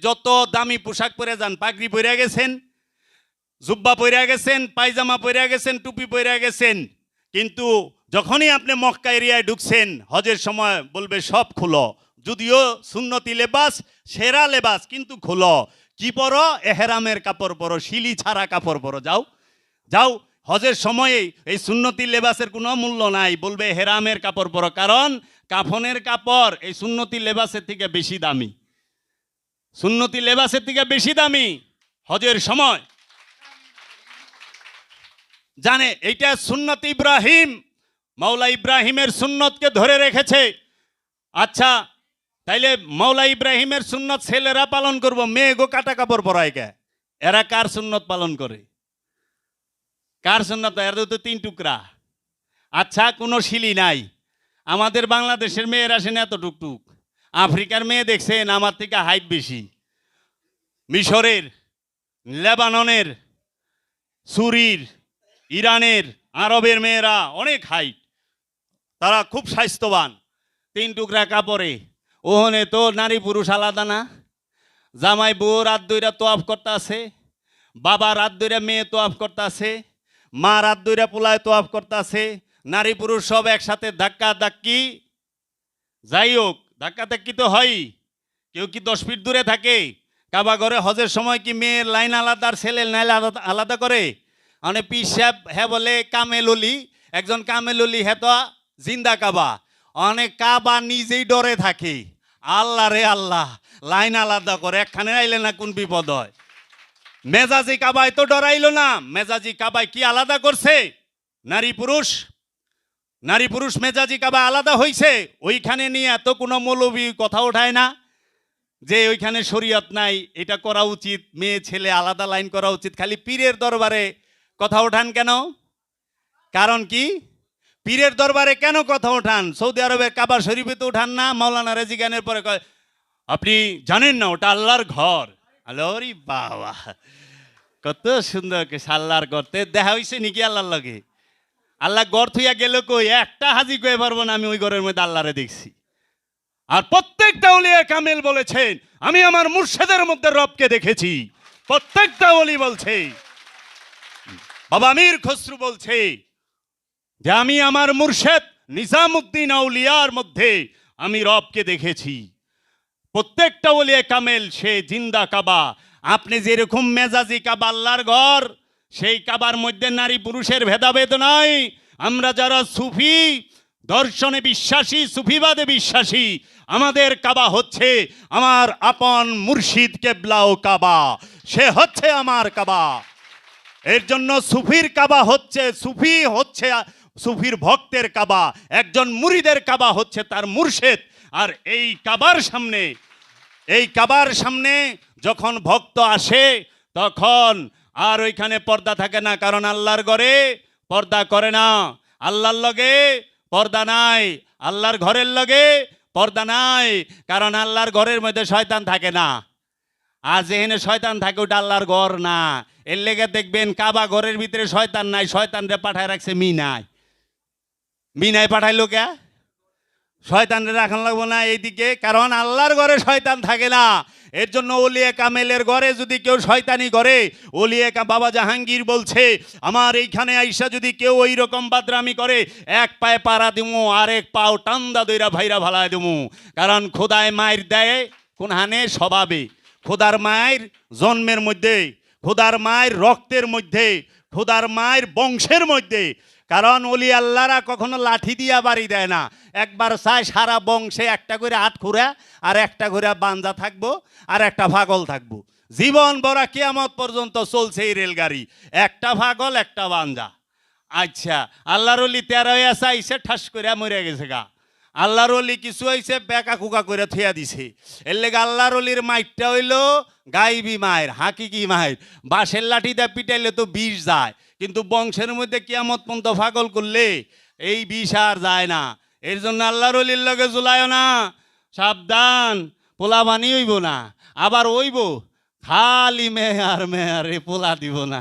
যত দামি পোশাক পরে যান, পাগড়ি পরে গেছেন, জুব্বা পরে গেছেন, পায়জামা পরে গেছেন, টুপি পরে গেছেন, কিন্তু যখনই আপনি মক্কা এরিয়ায় ঢুকছেন হজের সময় বলবে সব খুলো। যদিও সুন্নতি লেবাস সেরা লেবাস, কিন্তু খুলো। কি পরো? এহরামের কাপড় পরো, শিলি ছাড়া কাপড় পরো। যাও যাও, হজের সময়ে এই সুন্নতি লেবাসের কোনো মূল্য নাই, বলবে হেরামের কাপড় পরো। কারণ কাফনের কাপড় এই সুন্নতি লেবাসের থেকে বেশি দামি, সুন্নতি লেবাসের থেকে বেশি দামি হজের সময়। জানে এইটা সুন্নত ইব্রাহিম, মাওলা ইব্রাহিমের সুন্নতকে ধরে রেখেছে। আচ্ছা, তাইলে মাওলা ইব্রাহিমের সুন্নত ছেলেরা পালন করব, মেয়ে গো কাটা কাপড় পরায় কে? এরা কার সুন্নত পালন করে? কার সুন্নত? এরা তো 3 টুকরা। আচ্ছা, কোনো শিলি নাই। আমাদের বাংলাদেশের মেয়েরা আসেন এত টুকটুক, আফ্রিকার মেয়ে দেখছেন আমার থেকে হাইট বেশি, মিশরের, লেবাননের, সুরির, ইরানের, আরবের মেয়েরা অনেক হাইট, তারা খুব স্বাস্থ্যবান, 3 টুকরা কাপড়ে। ওহনে তো নারী পুরুষ আলাদা না। জামাই বউ রাত দইরা তোয়াফ করতে আছে, বাবা রাত দইরা মেয়ে তোয়াফ করতে আছে, মা রাত দইরা পোলায় তোয়াফ করতে আছে, নারী পুরুষ সব একসাথে ধাক্কা ধাক্কি। যাই হোক, ধাক্কা ধাক্কি তো হয়। কেউ কি 10 ফিট দূরে থাকে? কাবা ঘরে হজের সময় কি মেয়ের লাইন আলাদা আর ছেলের লাইন আলাদা করে? মানে পীর সাহেব হ্যাঁ বলে কামেলুলি, একজন কামেলুলি হ্যাঁ তো জিন্দা কাবা। অনেক কাবা নিজেই ডরে থাকে, আল্লাহ রে আল্লাহ, লাইন আলাদা করে, একখানে আইলে না কোন বিপদ হয়। মেজাজি কাবায় তো ডরাইলো না, মেজাজি কাবায় কি আলাদা করছে? নারী পুরুষ, নারী পুরুষ মেজাজি কাবা আলাদা হয়েছে। ওইখানে নিয়ে এত কোনো মৌলবী কথা ওঠায় না যে ওইখানে শরীয়ত নাই, এটা করা উচিত, মেয়ে ছেলে আলাদা লাইন করা উচিত। খালি পীরের দরবারে কথা ওঠান কেন? কারণ কি? পীরের দরবারে কেন কথা ওঠান? সৌদি আরবের কাবা শরীফে তো উঠান না। মাওলানা রেজি গানের পরে কয় আপনি জানেন না ওটা আল্লাহর ঘর। আল্লাহরি বাবা, কত সুন্দর আল্লাহর করতে দেখা হয়েছে নাকি আল্লাহর লগে? আল্লাহ গড় থুইয়া গেল কই? একটা হাজি কয়ে পারবো না আমি ওই ঘরের মধ্যে আল্লাহরে দেখছি। আর প্রত্যেকটা ওলিয়া কামেল বলেছেন আমি আমার মুর্শিদের মধ্যে রবকে দেখেছি। প্রত্যেকটা ওলি বলছে, বাবা আমির খসরু বলছে যে আমি আমার মুর্শিদ নিজামুদ্দিন আউলিয়ার মধ্যে আমি রবকে দেখেছি। প্রত্যেকটা ওলিয়া কামেল সে জিন্দা কাবা। আপনি যেরকম মেজাজি কাবা আল্লাহর ঘর, সেই কাবার মধ্যে নারী পুরুষের ভেদাভেদ নাই। আমরা যারা সুফি দর্শনে বিশ্বাসী, সুফিবাদে বিশ্বাসী, আমাদের কাবা হচ্ছে আমার আপন মুর্শিদ কেবলাও কাবা, সে হচ্ছে আমার কাবা। এর জন্য সুফির কাবা হচ্ছে, সুফি হচ্ছে সুফির ভক্তের কাবা, একজন মুরিদের কাবা হচ্ছে তার মুর্শিদ। আর এই কাবার সামনে যখন ভক্ত আসে তখন আর ওইখানে পর্দা থাকে না, কারণ আল্লাহর ঘরে পর্দা করে না। আল্লাহর লগে পর্দা নাই, আল্লাহর ঘরের লগে পর্দা নাই, কারণ আল্লাহর ঘরের মধ্যে শয়তান থাকে না। আর যেখানে শয়তান থাকে ওটা আল্লাহর ঘর না। এর লেগে দেখবেন কাবা ঘরের ভিতরে শয়তান নাই, শয়তানরে পাঠায় রাখছে মিনায়। মিনায় পাঠাইলো কে? শয়তানরে রাখান লাগবো না এইদিকে, কারণ আল্লাহর ঘরে শয়তান থাকে না। এর জন্য ওলিয়া কামেলের ঘরে যদি কেউ শয়তানি করে, ওলিয়া বাবা জাহাঙ্গীর বলছে আমার এইখানে আইসা যদি কেউ ওই রকম বাদরামি করে, এক পায়ে পাড়া দিমু আর এক পাও টান্দা দইরা ভাইরা ভালায় দিমু। কারণ খোদায় মায়ের দেয় কোন হানে? স্বভাবে। খোদার মায়ের জন্মের মধ্যে, খোদার মায়ের রক্তের মধ্যে, খোদার মায়ের বংশের মধ্যে। কারণ ওলি আল্লাহরা কখনো লাঠি দিয়া বাড়ি দেয় না, একবার চায় সারা বংশে একটা করে আটখুরা আর একটা করে বাঞ্জা থাকবো আর একটা পাগল থাকবো। জীবন বড়া কিয়ামত পর্যন্ত চলছে এই রেলগাড়ি, একটা পাগল একটা বাঞ্জা। আচ্ছা, আল্লাহর ওলি 13 আইসে ঠাস করে মরে গেছে গা। আল্লাহর ওলি কিছু হয়েছে বেকা কুকা করে থুয়া দিছে। এর লেগে আল্লাহর ওলির মাইরটা হইল গাইবি মায়ের, হাকিকি মায়ের। বাঁশের লাঠি দিয়ে পিটাইলে তো বিষ যায়, কিন্তু বংশের মধ্যে কিয়ামত পর্যন্ত পাগল করলে এই বিষ আর যায় না। এর জন্য আল্লাহর ওলির লগে জুলাইও না, সাবধান, পোলা বানি হইব না। আবার হইব খালি মেয়ারে পোলা দিব না,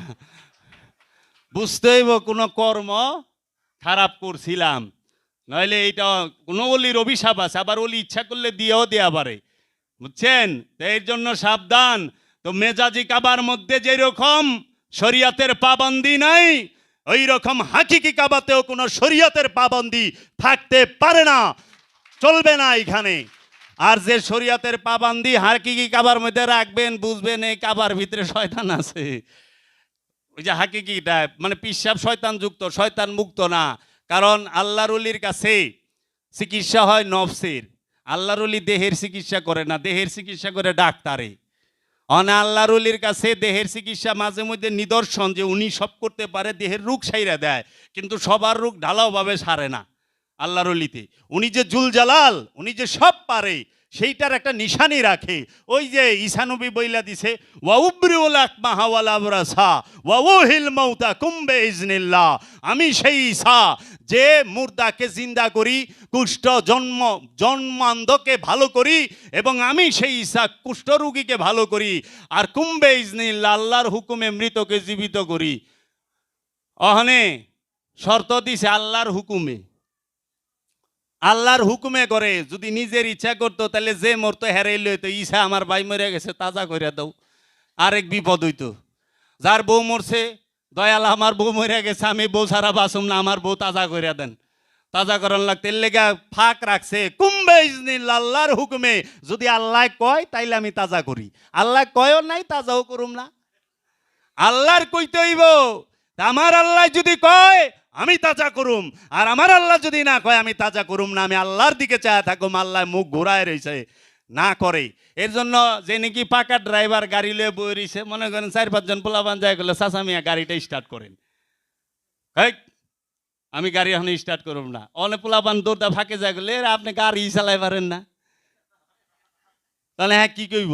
বুঝতে হইব কোনো কর্ম খারাপ করছিলাম, নইলে এইটা কোনো অলির অভিশাপ আছে। আবার অলি ইচ্ছা করলে দিয়েও দেয়া পারে, বুঝছেন? তো এর জন্য সাবধান। তো মেজাজি কাবার মধ্যে যেরকম শরিয়তের পাবন্দি নাই, ওই রকম হাকিকি কাবাতেও কোনো শরিয়তের পাবন্দি থাকতে পারে না, চলবে না এখানে। আর যে শরিয়তের পাবন্দি হাকিকি কাবার মধ্যে রাখবেন, বুঝবেন এই কাবার ভিতরে শয়তান আছে। ওই যে হাকিকিটা মানে পিশাব শয়তান যুক্ত, শয়তান মুক্ত না। কারণ আল্লাহর ওলির কাছে চিকিৎসা হয় নফসের। আল্লাহর ওলি দেহের চিকিৎসা করে না, দেহের চিকিৎসা করে ডাক্তারে। আল্লাহর ওলির কাছে দেহের চিকিৎসা মাঝে মধ্যে নিদর্শন যে উনি সব করতে পারে, দেহের রোগ সাইরা দেয়, কিন্তু সবার রোগ ঢালাওভাবে সারে না আল্লাহর ওলিতে। উনি যে জুল জালাল, উনি যে সব পারে, সেইটার একটা নিশানি রাখে। ওই যে ঈসা নবী বইলা দিছে, ওয়াউব্রিউল আকমাহা ওয়াল আবরাসা ওয়া উহিল মাউতা কুম্বে ইজনিল্লাহ। আমি সেই ঈসা যে মুর্দাকে জিন্দা করি, কুষ্ঠ জন্মান্ধকে ভালো করি, এবং আমি সেই ঈসা কুষ্ঠরোগীকে ভালো করি, আর কুম্বে ইজনিল্লাহ আল্লাহর হুকুমে মৃতকে জীবিত করি। অহনে শর্ত দিছে আল্লাহর হুকুমে, আল্লাহর হুকুমে করে। যদি নিজের ইচ্ছা করতো তাহলে যে মরতো হেরাইল হইতো, ঈসা আমার ভাই মরে গেছে তাজা করে দাও, আরেক বিপদ হইতো। যার বউ মরছে, দয়াল আমার বউ মরে গেছে, আমি বউ ছাড়া বাঁচুম না, আমার বউ তাজা করে দেন। তাজা করার লাগতে লেগা ফাঁক রাখছে কুম্বে ইজনিল্লাহ আল্লাহর হুকুমে। যদি আল্লাহ কয় তাইলে আমি তাজা করি, আল্লাহ কয়ও নাই তাজাও করুম না। আল্লাহর কইতে হইব। আমার আল্লাহ যদি কয় আমি তাজা করুম, আর আমার আল্লাহ যদি না কয় আমি তাজা করুম না। আমি আল্লাহর দিকে চায় থাকুম, আল্লাহ মুখ ঘুরায় রয়েছে না করে। এর জন্য যে নাকি পাকা ড্রাইভার গাড়ি লয়ে বই রয়েছে, মনে করেন 4-5 জন পোলাপান যায় গেলে, চাচা মিয়া গাড়িটা স্টার্ট করেন। আমি গাড়ি এখন স্টার্ট করুম না। অনেক পোলাপান দৌড়টা ফাঁকে যায় গেলে, আপনি গাড়ি চালাই পারেন না। তাহলে হ্যাঁ কি কইব?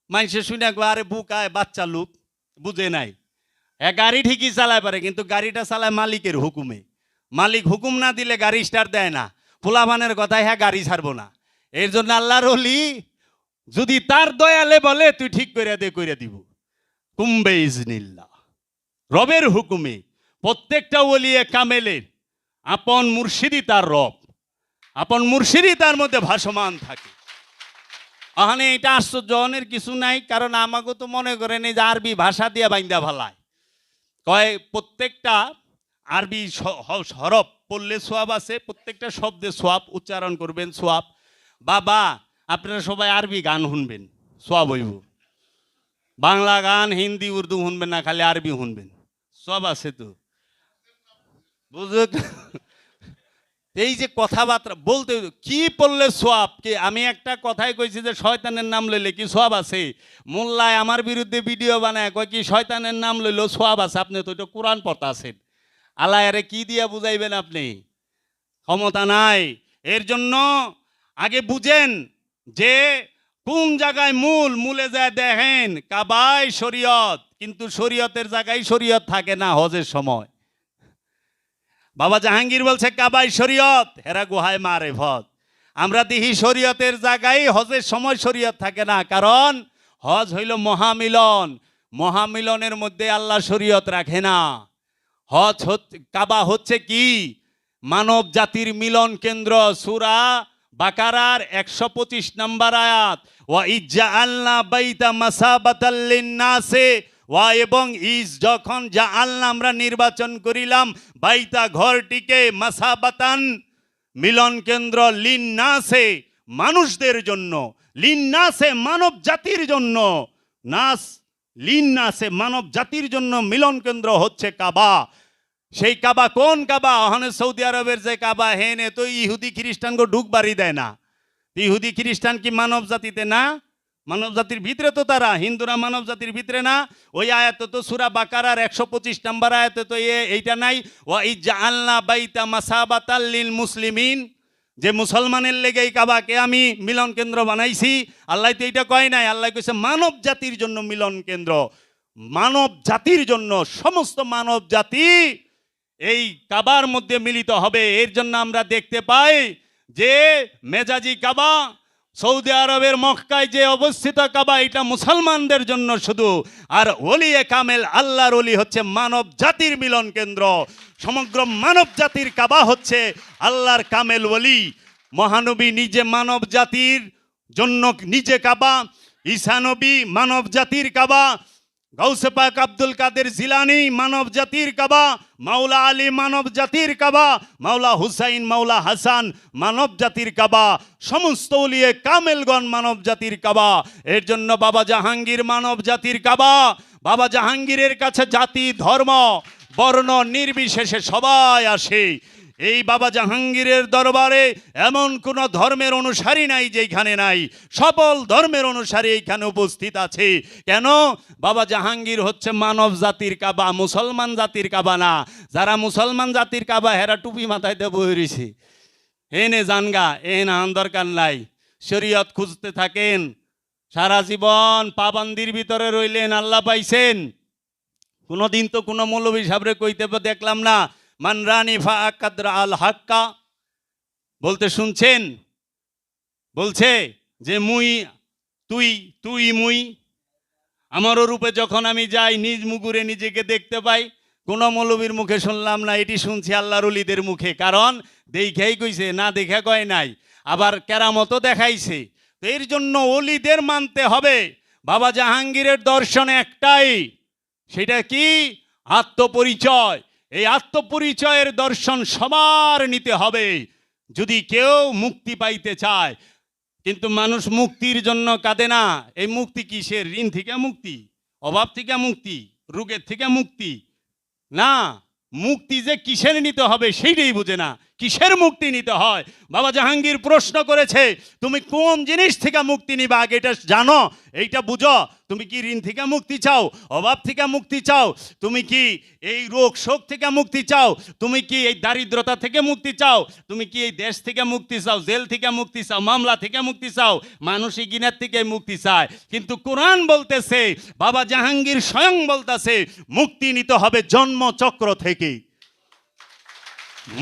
মানুষে শুনে আরে বুকায় বাচ্চা লোক বুঝে নাই। হ্যাঁ গাড়ি ঠিকই চালায় পারে, কিন্তু গাড়িটা চালায় মালিকের হুকুমে। মালিক হুকুম না দিলে গাড়ি স্টার্ট দেয় না। পোলাপানের কথায় হ্যাঁ গাড়ি ছাড়বো না। এর জন্য আল্লাহর ওলি যদি তার দয়ালে বলে তুই ঠিক করে দে, করে দিব। কুম্বে ইজনিল্লাহ রবের হুকুমে। প্রত্যেকটা ওলিয়ে কামেলের আপন মুর্শিদি তার রব, আপন মুর্শিদি তার মধ্যে ভাসমান থাকে। আহানে এটা আশ্চর্য অনেক কিছু নাই। কারণ আমাকে তো মনে করেন এই যে আরবি ভাষা দিয়ে বাইন্দা ভালায় কয়, প্রত্যেকটা আরবি হরফ পড়লে সোয়াব আছে, প্রত্যেকটা শব্দে সোয়াব উচ্চারণ করবেন সোয়াব। বাবা আপনারা সবাই আরবি গান শুনবেন, সোয়াব হইব। বাংলা গান হিন্দি উর্দু শুনবেন না, খালি আরবি শুনবেন, সব আছে তো। বুঝুক এই যে কথাবার্তা বলতে কি পড়লে সোয়াব কি? আমি একটা কথাই কইছি যে শয়তানের নাম লইলে কি সোয়াব আছে? মোল্লায় আমার বিরুদ্ধে ভিডিও বানায় কয় কি শয়তানের নাম লইলেও সোয়াব আছে। আপনি তো এটা কোরআন পড়তে আছেন, আল্লাহরে কি দিয়া বুঝাইবেন? আপনি ক্ষমতা নাই। এর জন্য আগে বুঝেন যে কোন জায়গায় মূলে যায় দেখেন কাবায় শরীয়ত, কিন্তু শরীয়তের জায়গায় শরীয়ত থাকে না হজের সময়। বাবা জাহাঙ্গীর বলছে কাবায় শরীয়ত, হেরা গুহায় মারেফত। আমরা দেখি শরীয়তের জায়গায় হজের সময় শরীয়ত থাকে না, কারণ হজ হইল মহামিলন। মহামিলনের মধ্যে আল্লাহ শরীয়ত রাখে না। হজ কাবা হচ্ছে কি? মানব জাতির মিলন কেন্দ্র। সূরা বাকারার 125 নম্বর আয়াত, ওয়া ইজ্জাআলনা বাইতা মাসাবাতাল লিন্নাসে, ওয়া এবং ইজ যখন জাআলনা আমরা নির্বাচন করিলাম, বাইতা ঘরটিকে, মাসাবাতান মিলন কেন্দ্র, লিন্নাসে মানুষদের জন্য, লিন্নাসে মানব জাতির জন্য, নাস লিন্নাসে মানব জাতির জন্য মিলন কেন্দ্র হচ্ছে কাবা। সেই কাবা কোন কাবা? ওখানে সৌদি আরবের যে কাবা, হেনে তো ইহুদি খ্রিস্টানকে ঢুকবারই দেয় না। ইহুদি খ্রিস্টান কি মানব জাতিতে না? মানব জাতির ভিতরে তো তারা, হিন্দুরা মানব জাতির ভিতরে না। ওই আয়াত তো সূরা বাকারার 125 নম্বর আয়াতে তো এইটা নাই, ওয়া ইজ্জাআলনা বাইতা মাসাবাতাল লিল মুসলিমিন, যে মুসলমানের লেগে এই কাবাকে আমি মিলন কেন্দ্র বানাইছি। আল্লাহ তো এইটা কয় নাই, আল্লাহ কইছে মানব জাতির জন্য মিলন কেন্দ্র। মানব জাতির জন্য, সমস্ত মানব জাতি এই কাবার মধ্যে মিলিত হবে। এর জন্য আমরা দেখতে পাই যে মেজাজি কাবা, সৌদি আরবের মক্কায় যে অবস্থিত কাবা, এটা মুসলমানদের জন্য শুধু। আর ওলিয়ে কামেল আল্লাহর ওলি হচ্ছে মানব জাতির মিলন কেন্দ্র। সমগ্র মানব জাতির কাবা হচ্ছে আল্লাহর কামেল ওলি। মহানবী নিজে মানব জাতির জন্য নিজে কাবা, ঈসা নবী মানব জাতির কাবা, গাউসে পাক আব্দুল কাদের জিলানি মানব জাতির কাবা, মাওলা আলী মানব জাতির কাবা, মাওলা হুসাইন মাওলা হাসান মানব জাতির কাবা, সমস্ত উলিয়ে কামেলগণ মানব জাতির কাবা। এর জন্য বাবা জাহাঙ্গীর মানব জাতির কাবা। বাবা জাহাঙ্গীরের কাছে জাতি ধর্ম বর্ণ নির্বিশেষে সবাই আসে। এই বাবা জাহাঙ্গীরের দরবারে এমন কোন ধর্মের অনুসারী নাই যেখানে নাই, সকল ধর্মের অনুসারী এইখানে উপস্থিত আছে। কেন? বাবা জাহাঙ্গীর হচ্ছে মানব জাতির কাবা, মুসলমান জাতির কাবা না। যারা মুসলমান জাতির কাবা হেরা টুপি মাথায় দিয়ে বয়ে রয়েছে, এনে জানগা না দরকার নাই। শরীয়ত খুঁজতে থাকেন, সারা জীবন পাবন্দির ভিতরে রইলেন, আল্লাহ পাইছেন। কোনোদিন তো কোনো মৌলবী সাহেবরে কইতে দেখলাম না মান রানিফা কাদরা আল হাক্কা বলতে শুনছেন? বলছে যে মুই তুই তুই মুই। আমারও রূপে যখন আমি যাই নিজ মুগুরে নিজেকে দেখতে পাই। কোনো মৌলবীর মুখে শুনলাম না, এটি শুনছি আল্লাহর ওলিদের মুখে। কারণ দেখেই কইছে, না দেখে কয় নাই, আবার কেরামতও দেখাইছে। তো এর জন্য ওলিদের মানতে হবে। বাবা জাহাঙ্গীরের দর্শন একটাই, সেটা কি? আত্মপরিচয়। এই আত্মপরিচয়ের দর্শন সবার নিতে হবে যদি কেউ মুক্তি পাইতে চায়। কিন্তু মানুষ মুক্তির জন্য কাঁদে না। এই মুক্তি কিসের? ঋণ থেকে মুক্তি, অভাব থেকে মুক্তি, রোগের থেকে মুক্তি না। মুক্তি যে কিসের নিতে হবে সেইটাই বুঝে না, কিসের মুক্তি নিতে হয়। বাবা জাহাঙ্গীর প্রশ্ন করেছে, তুমি কোন জিনিস থেকে মুক্তি নিবা আগে এটা জানো, এইটা বুঝো। তুমি কি ঋণ থেকে মুক্তি চাও? অভাব থেকে মুক্তি চাও? তুমি কি এই রোগ শোক থেকে মুক্তি চাও? তুমি কি এই দারিদ্রতা থেকে মুক্তি চাও? তুমি কি এই দেশ থেকে মুক্তি চাও? জেল থেকে মুক্তি চাও? মামলা থেকে মুক্তি চাও? মানসিক গিনার থেকে মুক্তি চায়। কিন্তু কোরআন বলতেছে, বাবা জাহাঙ্গীর স্বয়ং বলতেছে, মুক্তি নিতে হবে জন্মচক্র থেকে,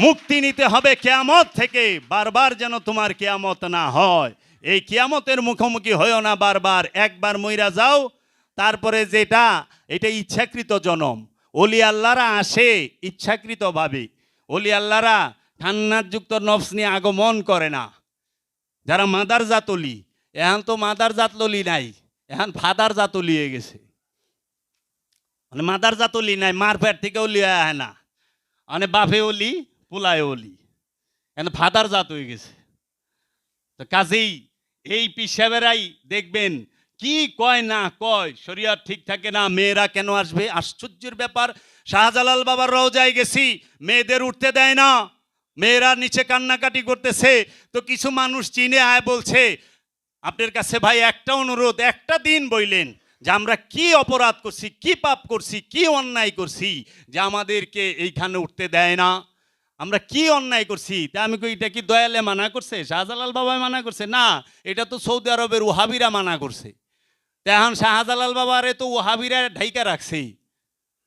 মুক্তি নিতে হবে কিয়ামত থেকে। বারবার যেন তোমার কিয়ামত না হয়। এই কিয়ামতের মুখোমুখি হইও না বারবার। একবার মইরা যাও, তারপরে যেটা এটা ইচ্ছাকৃত জনম। ওলি আল্লাহরা আসে ইচ্ছাকৃতভাবে। ওলি আল্লাহরা ঠান্নাযুক্ত নফস নিয়ে আগমন করে না। যারা মাদার জাত অলি, এখন তো মাদার জাত ললি নাই, এখন ফাদার জাত অলি হয়ে গেছে। মানে মাদার জাত অলি নাই, মার পেট থেকে অলি হয় না। মানে বাপে অলি পোলায় অলি, এখন ফাদার জাত হয়ে গেছে। তো কাজেই এই পিসাবেরাই দেখবেন কি কয় না কয়, শরীয়ত ঠিক থাকে না। মেয়েরা কেন আসবে? আশ্চর্যের ব্যাপার। শাহজালাল বাবার রওজায় গেছি, মেয়েদের উঠতে দেয় না, মেয়েরা নিচে কান্নাকাটি করতেছে। তো কিছু মানুষ চিনে আয় বলছে, আপনার কাছে ভাই একটা অনুরোধ, একটা দিন বইলেন যে আমরা কি অপরাধ করছি, কি পাপ করছি, কি অন্যায় করছি যে আমাদেরকে এইখানে উঠতে দেয় না, আমরা কি অন্যায় করছি। তা আমি কই, এটা কি দয়ালে মানা করছে? শাহজালাল বাবা মানা করছে? না, এটা তো সৌদি আরবের ওহাবিরা মানা করছে। এখন শাহজালাল বাবারে তো ওহাবিরা ঢাইকা রাখছে।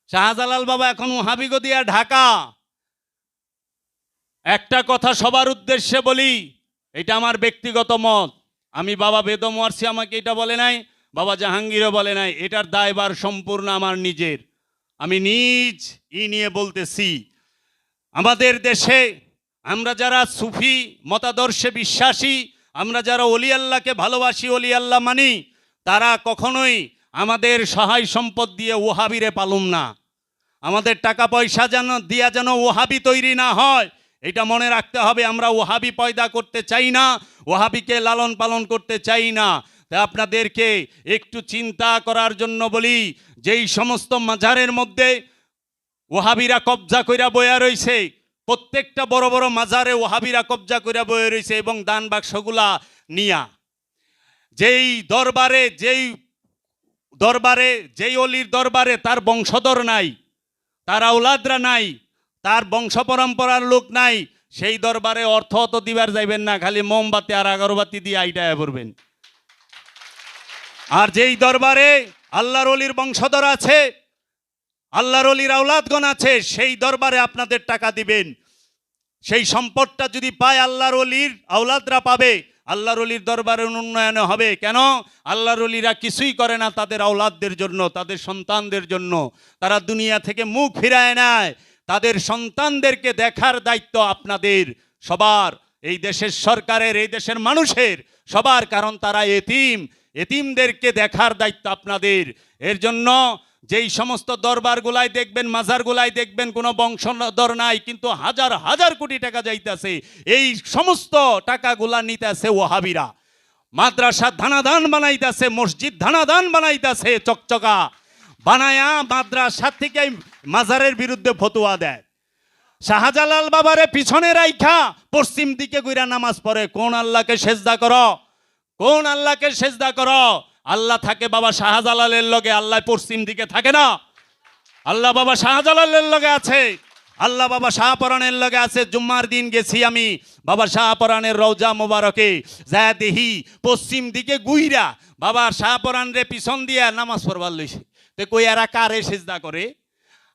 শাহজালাল বাবা এখন ওহাবি গদিয়া ঢাকা। একটা কথা সবার উদ্দেশ্যে বলি, এটা আমার ব্যক্তিগত মত। আমি বাবা বেদম ওয়ারসি আমাকে এটা বলে নাই, বাবা জাহাঙ্গীরও বলে নাই। এটার দায়ভার সম্পূর্ণ আমার নিজের। আমি নিজ নিয়ে বলতেছি, আমাদের দেশে আমরা যারা সুফি মতাদর্শে বিশ্বাসী, আমরা যারা অলি আল্লাহকে ভালোবাসি, অলি আল্লাহ মানি, তারা কখনোই আমাদের সহায় সম্পদ দিয়ে ওহাবিরে পালুম না। আমাদের টাকা পয়সা যেন দিয়া যেন ওহাবি তৈরি না হয়, এটা মনে রাখতে হবে। আমরা ওহাবি পয়দা করতে চাই না, ওহাবিকে লালন পালন করতে চাই না। তাই আপনাদেরকে একটু চিন্তা করার জন্য বলি, যেই সমস্ত মাজারের মধ্যে ওহাবিরা কবজা কইরা বয়া রয়েছে, প্রত্যেকটা বড় বড় মাজারে ওহাবিরা কবজা কইরা বয়ে রয়েছে এবং দান বাক্সগুলা নিয়া। যেই দরবারে যেই অলির দরবারে তার বংশধর নাই, তার আওলাদরা নাই, তার বংশ পরম্পরার লোক নাই, সেই দরবারে অর্থ অত দিবার যাইবেন না, খালি মোমবাতি আর আগরবাতি দিয়ে আইটায় পড়বেন। আর যেই দরবারে আল্লাহর অলির বংশধর আছে, আল্লাহর অলির আওলাদগণ আছে, সেই দরবারে আপনাদের টাকা দিবেন। সেই সম্পদটা যদি পায় আল্লাহর অলির আওলাদরা পাবে, আল্লাহর অলির দরবারের উন্নয়ন হবে। কেন? আল্লাহর অলিরা কিছুই করে না তাদের আওলাদদের জন্য, তাদের সন্তানদের জন্য। তারা দুনিয়া থেকে মুখ ফিরায় নেয়। তাদের সন্তানদেরকে দেখার দায়িত্ব আপনাদের সবার, এই দেশের সরকারের, এই দেশের মানুষের। সবার, কারণ তারা এতিম। এতিমদেরকে দেখার দায়িত্ব আপনাদের। এর জন্য যেই সমস্ত দরবারগুলাই দেখবেন, মাজারগুলাই দেখবেন কোনো বংশধর নাই, কিন্তু হাজার হাজার কোটি টাকা যাইতেছে, এই সমস্ত টাকাগুলা নিতেছে ওহাবিরা। মাদ্রাসা ধানাদান বানাইতেছে, মসজিদ ধানাদান বানাইতেছে, চকচকা বানায়া মাদ্রাসা থেকে মাজারের বিরুদ্ধে ফতোয়া দেয়। শাহজালাল বাবারে পিছনে রাইখা পশ্চিম দিকে গুইরা নামাজ পড়ে। কোন আল্লাহকে সেজদা করো? কোন আল্লাহকে সেজদা করো? আল্লাহ থাকে বাবা শাহজালালের লগে, আল্লাহ পশ্চিম দিকে থাকে না। আল্লাহ বাবা শাহজালালের লগে আছে, আল্লাহ বাবা শাহপরানের লগে আছে। জুম্মার দিন গেছি আমি বাবা শাহপরানের রওজা মোবারকে, যা দেখি পশ্চিম দিকে গুইরা বাবা শাহপরানরে পিছন দিয়া নামাজ পড়বার লইছে। তো কই এরা কারে সেজদা করে?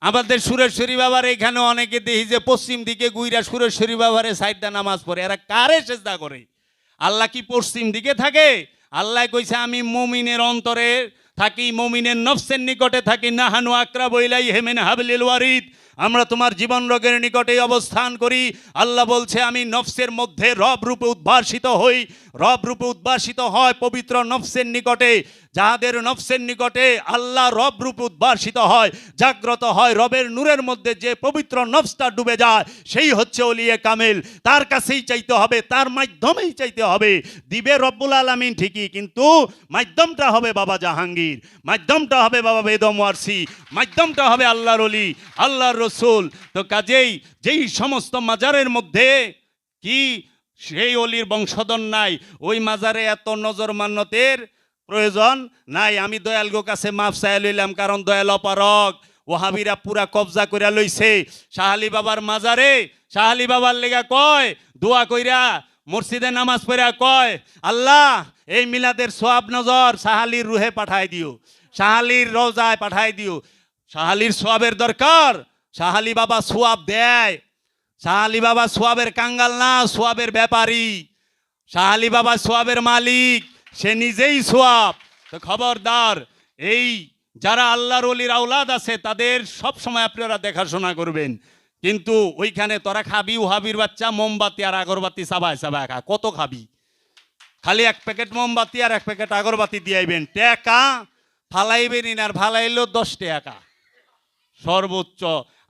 আমাদের সুরেশ্বরী বাবার এখানে অনেকে দেখি যে পশ্চিম দিকে গুইরা সুরেশ্বরী বাবারে সাইডটা নামাজ পড়ে। এরা কারে সেজদা করে? আল্লাহ কি পশ্চিম দিকে থাকে? আল্লাহ কইছে আমি মুমিনের অন্তরে থাকি, মুমিনের নফসের নিকটে থাকি। নাহানু আকরাবু ইলাইহি মিন হাবলিল ওয়ারিদ, আমরা তোমার জীবন রোগের নিকটে অবস্থান করি। আল্লাহ বলছে আমি নফসের মধ্যে রব রূপে উদ্ভাসিত হই। রব রূপে উদ্ভাসিত হয় পবিত্র নফসের নিকটে। যাহাদের নফসের নিকটে আল্লাহ রব রূপে উদ্ভাসিত হয়, জাগ্রত হয়, রবের নূরের মধ্যে যে পবিত্র নফসটা ডুবে যায়, সেই হচ্ছে ওলিয়ে কামেল। তার কাছেই চাইতে হবে, তার মাধ্যমেই চাইতে হবে। দিবে রব্বুল আলামিন ঠিকই, কিন্তু মাধ্যমটা হবে বাবা জাহাঙ্গীর, মাধ্যমটা হবে বাবা বেদম ওয়ারসি, মাধ্যমটা হবে আল্লাহর ওলি, আল্লাহর রসুল। তো কাজেই যেই সমস্ত মাজারের মধ্যে কি সেই অলির বংশধর নাই, ওই মাজারে এত নজর মান্যতের প্রয়োজন নাই। আমি দয়াল গো কাছে মাফ চাই লইলাম, কারণ দয়াল অপারক। ওহাবিরা পুরা কবজা কইরা লইছে শাহ আলী বাবার মাজারে। শাহ আলী বাবার লেগা কয় দোয়া কইরা মসজিদে নামাজ পড়া কয়, আল্লাহ এই মিলাদের সোয়াব নজর শাহ আলীর রুহে পাঠাই দিও, শাহ আলীর রওজায় পাঠাই দিও। শাহ আলীর সোয়াবের দরকার, শাহ আলী বাবা সোয়াব দেয়। শাহ আলী বাবা সোয়াবের কাঙ্গাল না, সোয়াবের ব্যাপারী। শাহ আলী বাবা সোয়াবের মালিক, সে নিজেই সোয়াব। তো খবরদার, এই যারা আল্লাহর ওলির আওলাদ আছে তাদের সব সময় আপনারা দেখাশোনা করবেন। কিন্তু ওইখানে তোরা খাবি ওহাবির বাচ্চা মোমবাতি আর আগরবাতি চাবায় চাবায় খা, কত খাবি? খালি এক প্যাকেট মোমবাতি আর এক প্যাকেট আগরবাতি দিয়াইবেন, টাকা ফালাইবেন, আর ফালাইলেও 10 টাকা সর্বোচ্চ।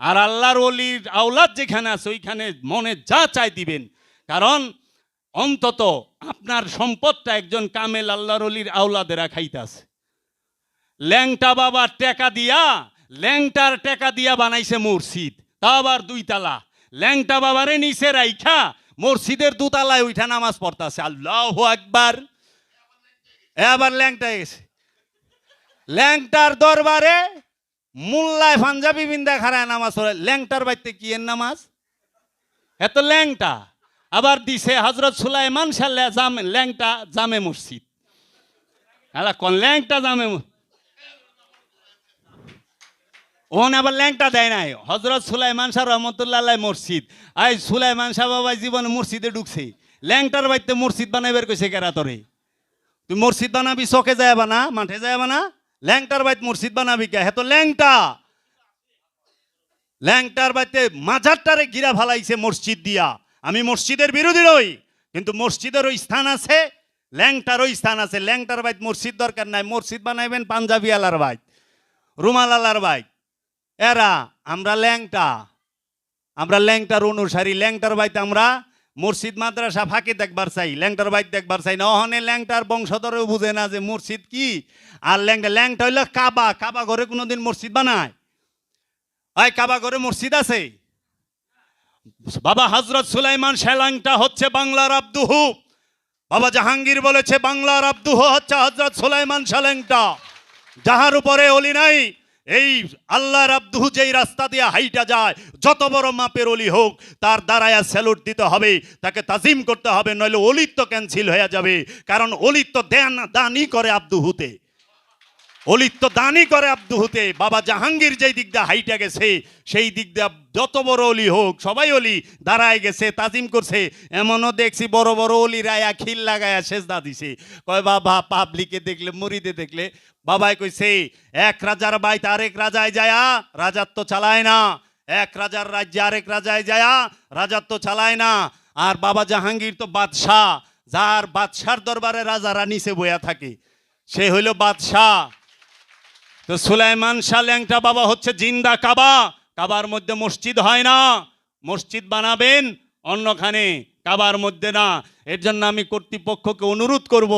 আর আল্লাহর ওলির আওলাদ যেখানে আছে ওইখানে মনে যা চাই দিবেন, কারণ অন্তত আপনার সম্পদটা একজন কামেল আল্লাহর ওলির আওলাদেরা খাইতেছে। ল্যাংটা বাবার টাকা দিয়া, ল্যাংটার টাকা দিয়া বানাইছে মসজিদ, তা আবার 2 তালা। ল্যাংটা বাবারে নিচে রাইখা মসজিদের 2 তালায় উঠা নামাজ পড়তাছে। আল্লাহু আকবার। এবার ল্যাংটা গেছে, ল্যাংটার দরবারে মোল্লায় পাঞ্জাবি বিন্দা খারায় নামাজ পড়ে। ল্যাংটার বাইতে কি এর নামাজ? এত ল্যাংটা। আবার দিছে হযরত সুলাইমান সাল্লাহ জামে, ল্যাংটা জামে মসজিদ। আলা কোন ল্যাংটা জামে, ওখানে আবার ল্যাংটা দেয় নাই। হযরত সুলাইমান শাহ রহমতুল্লাহ আলাইহি মসজিদ। আই সুলাইমান শাহ বাবা জীবনে মসজিদে ঢুকছে, ল্যাংটার বাইতে মসজিদ বানাইবার কইছে কেরা তোরে? তুই মসজিদ বানাবি চকে যায় বানা, মাঠে যায় বানা, ল্যাংটার বাইত মসজিদ বানাবি কে? হে তো ল্যাংটা। ল্যাংটার বাইতে মাজারটারে ঘিরা ফালাইছে মসজিদ দিয়া। আমি মসজিদের বিরোধী নই, কিন্তু মসজিদেরও স্থান আছে, ল্যাংটারও স্থান আছে। ল্যাংটার বাইত মসজিদ দরকার নাই, মসজিদ বানাইবেন পাঞ্জাবি আলার বাইত, রুমাল আলার বাইত। এরা আমরা ল্যাংটা, আমরা ল্যাংটার অনুসারী। ল্যাংটার বাইতে আমরা মসজিদ মাদ্রাসা ফাঁকি দেখবার চাই, ল্যাংটার বাইত দেখবার চাই না। ওখানে ল্যাংটার বংশধরেও বুঝে না যে মসজিদ কি। আর ল্যাংটা, ল্যাংটা হইলো কাবা। কাবা ঘরে কোনোদিন মসজিদ বানায়? ওই কাবা ঘরে মসজিদ আছে? বাবা হযরত সুলাইমান ল্যাংটা হচ্ছে বাংলার আব্দুহু। বাবা জাহাঙ্গীর বলেছে বাংলার আব্দুহু হচ্ছে হযরত সুলাইমান ল্যাংটা, যাহার উপরে অলি নাই। এই আল্লাহর আব্দুহু যেই রাস্তা দিয়ে হাইটা যায়, যত বড় মাপের অলি হোক, তার দ্বারায় স্যালুট দিতে হবে, তাকে তাজিম করতে হবে, নইলে অলিত্ব ক্যান্সেল হয়ে যাবে। কারণ অলিত্ব দানই করে আব্দুহুতে, অলিত্ব দানই করে আব্দুহুতে। বাবা জাহাঙ্গীর যেই দিক দিয়ে হাইটা গেছে, সেই দিক দিয়ে যত বড় অলি হোক সবাই অলি দাঁড়ায় গেছে, তাজিম করছে। এমনও দেখছি বড় বড় অলি রায়া খিল লাগায়া সেজদা দিছে। কয় বাবা পাবলিকে দেখলে, মুরিদে দেখলে বাবাই কইছে এক রাজার বাইতে আরেক রাজায় যায়া রাজাত্ব চালায় না, এক রাজার রাজ্যে আরেক রাজায় যায়া রাজাত্ব চালায় না। আর বাবা জাহাঙ্গীর তো বাদশাহ, যার বাদশার দরবারে রাজারা নিচে বইয়া থাকে, সে হইল বাদশাহ। তো সুলাইমান শাহ ল্যাংটা বাবা হচ্ছে জিন্দা কাবা। কাবার মধ্যে মসজিদ হয় না, মসজিদ বানাবেন অন্যখানে, কাবার মধ্যে না। এর জন্য আমি কর্তৃপক্ষকে অনুরোধ করব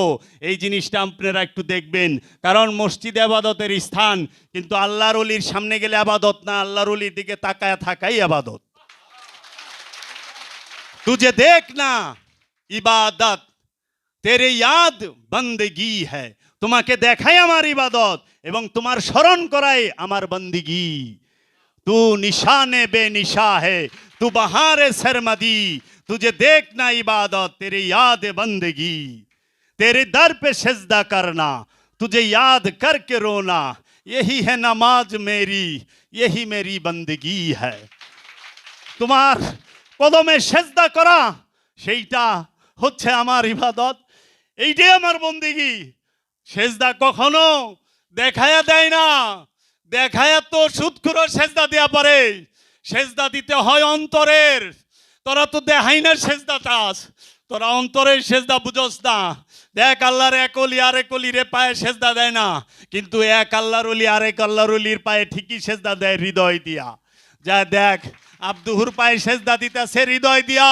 এই জিনিসটা আপনারা একটু দেখবেন, কারণ মসজিদ আবাদতের স্থান, কিন্তু আল্লাহর ওলির সামনে গেলে আবাদত না, আল্লাহর ওলির দিকে তাকায় থাকাই আবাদত। तुझे देखना ইবাদত, তেরে ইয়াদ বন্দেগি হ্যায়। তোমাকে দেখাই আমার ইবাদত এবং তোমার স্মরণ করাই আমার বন্দেগি। तू निशाने बेनिशा है, तू बहारे सरमदी, तुझे देखना इबादत, तेरे याद बंदगी, तेरे दर पे सजदा करना, तुझे याद करके रोना, यही है नमाज मेरी, यही मेरी बंदगी है। তোমার কদমে সেজদা করা সেইটা হচ্ছে আমার ইবাদত, এইটাই আমার বন্দেগি। সেজদা কখনো দেখায়া দেয় না, দেখায়া তো সুদখুরো সেজদা দেয়া পারে, সেজদা দিতে হয় অন্তরের। তোরা তো দেখাই না সেজদা চাস, তোরা অন্তরের সেজদা বুঝোস না। দেখ আল্লাহর এক অলি আরেক অলির পায়ে সেজদা দেয় না, কিন্তু এক আল্লাহর অলি আরেক আল্লাহর অলির পায়ে ঠিকই সেজদা দেয় হৃদয় দিয়া। যা দেখ আব্দুহুর পায়ে সেজদা দিতেছে হৃদয় দিয়া,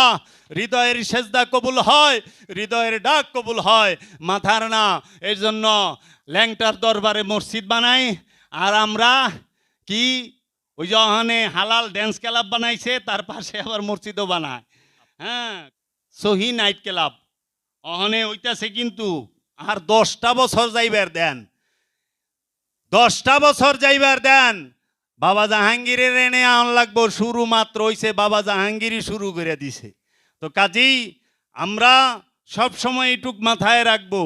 হৃদয়ের সেজদা কবুল হয়, হৃদয়ের ডাক কবুল হয়, মাথার না। এর জন্য ল্যাংটার দরবারে মসজিদ বানাই, আর আমরা কি ওই যে ওখানে হালাল ড্যান্স ক্লাব বানাইছে, তার পাশে আবার মসজিদও বানায়। হ্যাঁ, সহি নাইট ক্লাব ওখানে ওইটাছে, কিন্তু আর 10টা বছর যাইবার দেন, 10টা বছর যাইবার দেন। বাবা জাহাঙ্গীরের এনে আন লাগবো, শুরু মাত্র হইছে, বাবা জাহাঙ্গীরই শুরু করে দিছে। তো কাজেই আমরা সব সময় এটুক মাথায় রাখবো,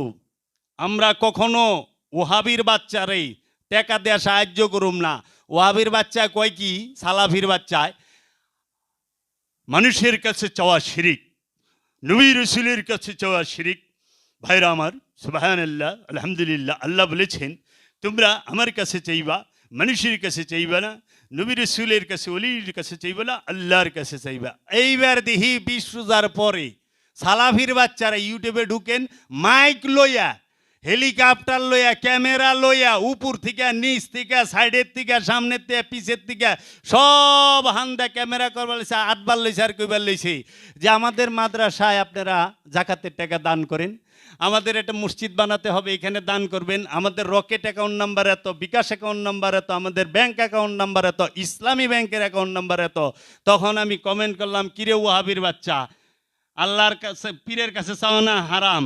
আমরা কখনো ওহাবির বাচ্চারে টাকা দেয়া সাহায্য করুম না। ওহাবির বাচ্চা কয় কি, সালাফির বাচ্চায় মানুষের কাছে চাওয়া শিরিক, নবী রসুলের কাছে চাওয়া শিরিক। ভাইরা আমার, সুবহানাল্লাহ, আলহামদুলিল্লাহ, আল্লাহ বলেছেন তোমরা আমার কাছে চাইবা, মানুষের কাছে চাইবা না, নবী রসুলের কাছে অলির কাছে চাইবা না, আল্লাহর কাছে চাইবা। এইবার দেখি 20 রোজার পরে সালাফির বাচ্চারা ইউটিউবে ঢুকেন, মাইক লইয়া, হেলিকপ্টার লইয়া, ক্যামেরা লইয়া, উপর থেকে নিচ থেকে সাইডের থেকে সামনের থেকে পিছের থেকে সব হান্দা ক্যামেরা করবার লইছে, 8বার লইছে আর কইবার লইছে যে আমাদের মাদ্রাসায় আপনারা জাকাতের টাকা দান করেন, আমাদের একটা মসজিদ বানাতে হবে, এখানে দান করবেন, আমাদের রকেট অ্যাকাউন্ট নাম্বার এত, বিকাশ অ্যাকাউন্ট নাম্বার এত, আমাদের ব্যাংক অ্যাকাউন্ট নাম্বার এত, ইসলামী ব্যাংকের অ্যাকাউন্ট নাম্বার এত। তখন আমি কমেন্ট করলাম, কিরে ওয়াহাবির বাচ্চা, আল্লাহর কাছে পীরের কাছে চাও না হারাম,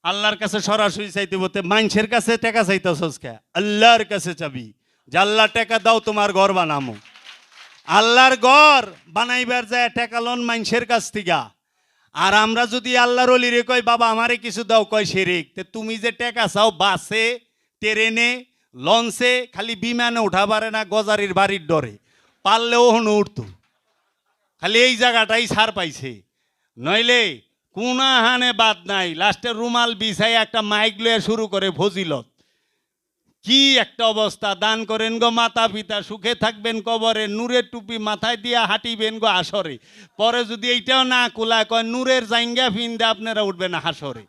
আল্লাহর কাছে সরাসরি চাইতে বলতে মানুষের কাছে টাকা চাইতেছস কে? আল্লাহর কাছে চাবি, যে আল্লাহ টাকা দাও তোমার ঘর বানামো। আল্লাহর ঘর বানাইবার যায় টাকা লন মানুষের কাছ থেকে। আর আমরা যদি আল্লাহর ওলিরে কই বাবা আমারে কিছু দাও, কয় শিরিক। তে তুমি যে টাকা চাও বাসে, ট্রেনে, লঞ্চে, খালি বিমানে উঠা পারে না, গজারির বাড়ির ডরে, পারলেও হন উঠতো, খালি এই জায়গাটাই ছাড় পাইছে, নইলে কোনা হানে বাদ নাই। লাস্টে রুমাল বিছাই একটা মাইক লয়ে শুরু করে ফজিলত। কি একটা অবস্থা! দান করেন গো মাতা পিতা, সুখে থাকবেন কবরে, নূরের টুপি মাথায় দিয়া হাঁটিবেন গো আসরে। পরে যদি এইটাও না কুলায়, কয় নূরের জাইঙ্গা ফিন্দে আপনারা উঠবেন হাসরে।